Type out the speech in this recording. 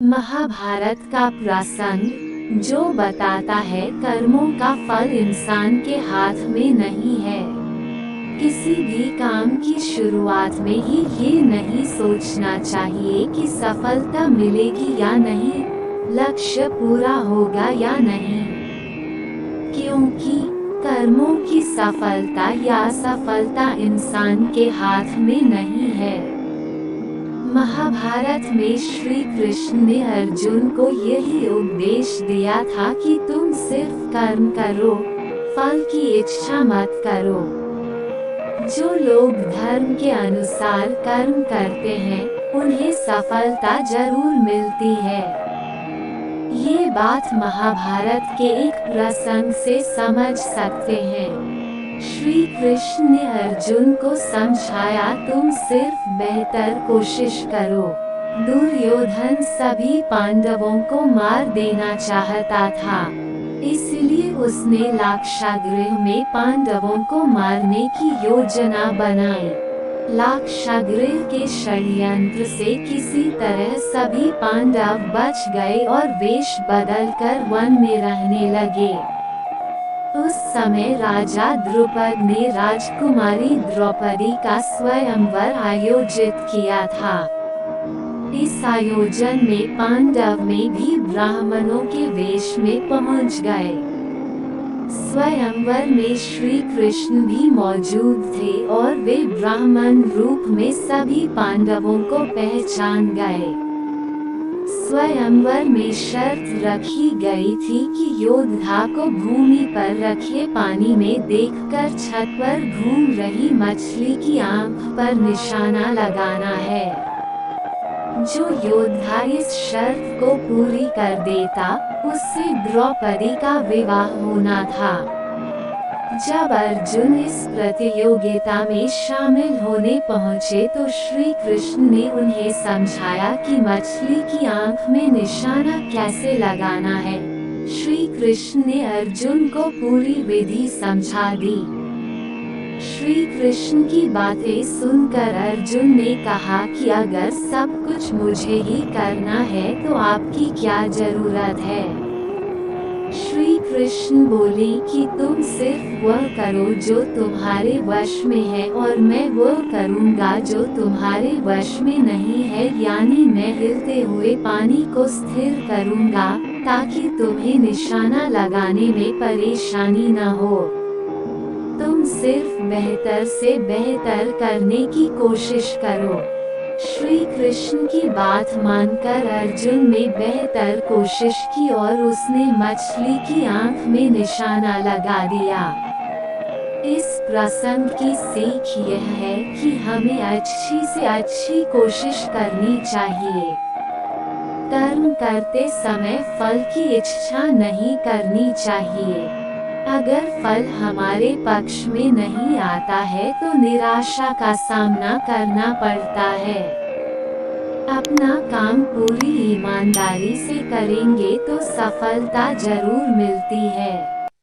महाभारत का प्रसंग जो बताता है कर्मों का फल इंसान के हाथ में नहीं है। किसी भी काम की शुरुआत में ही ये नहीं सोचना चाहिए कि सफलता मिलेगी या नहीं, लक्ष्य पूरा होगा या नहीं, क्योंकि कर्मों की सफलता या असफलता इंसान के हाथ में नहीं है। महाभारत में श्री कृष्ण ने अर्जुन को यही उपदेश दिया था कि तुम सिर्फ कर्म करो, फल की इच्छा मत करो। जो लोग धर्म के अनुसार कर्म करते हैं, उन्हें सफलता जरूर मिलती है। ये बात महाभारत के एक प्रसंग से समझ सकते हैं। श्री कृष्ण ने अर्जुन को समझाया, तुम सिर्फ बेहतर कोशिश करो। दुर्योधन सभी पांडवों को मार देना चाहता था, इसलिए उसने लाक्षागृह में पांडवों को मारने की योजना बनाई। लाक्षागृह के षड्यंत्र से किसी तरह सभी पांडव बच गए और वेश बदलकर वन में रहने लगे। उस समय राजा द्रुपद ने राजकुमारी द्रौपदी का स्वयंवर आयोजित किया था। इस आयोजन में पांडव में भी ब्राह्मणों के वेश में पहुंच गए। स्वयंवर में श्री कृष्ण भी मौजूद थे और वे ब्राह्मण रूप में सभी पांडवों को पहचान गए। स्वयंवर में शर्त रखी गई थी कि योद्धा को भूमि पर रखे पानी में देखकर छत पर घूम रही मछली की आंख पर निशाना लगाना है। जो योद्धा इस शर्त को पूरी कर देता, उससे द्रौपदी का विवाह होना था। जब अर्जुन इस प्रतियोगिता में शामिल होने पहुंचे तो श्री कृष्ण ने उन्हें समझाया कि मछली की आंख में निशाना कैसे लगाना है। श्री कृष्ण ने अर्जुन को पूरी विधि समझा दी। श्री कृष्ण की बातें सुनकर अर्जुन ने कहा कि अगर सब कुछ मुझे ही करना है तो आपकी क्या जरूरत है। श्री कृष्ण बोले कि तुम सिर्फ वह करो जो तुम्हारे वश में है और मैं वह करूँगा जो तुम्हारे वश में नहीं है, यानी मैं हिलते हुए पानी को स्थिर करूँगा ताकि तुम्हें निशाना लगाने में परेशानी न हो। तुम सिर्फ बेहतर से बेहतर करने की कोशिश करो। श्री कृष्ण की बात मानकर अर्जुन ने बेहतर कोशिश की और उसने मछली की आंख में निशाना लगा दिया। इस प्रसंग की सीख यह है कि हमें अच्छी से अच्छी कोशिश करनी चाहिए। कर्म करते समय फल की इच्छा नहीं करनी चाहिए। अगर फल हमारे पक्ष में नहीं आता है तो निराशा का सामना करना पड़ता है। अपना काम पूरी ईमानदारी से करेंगे तो सफलता जरूर मिलती है।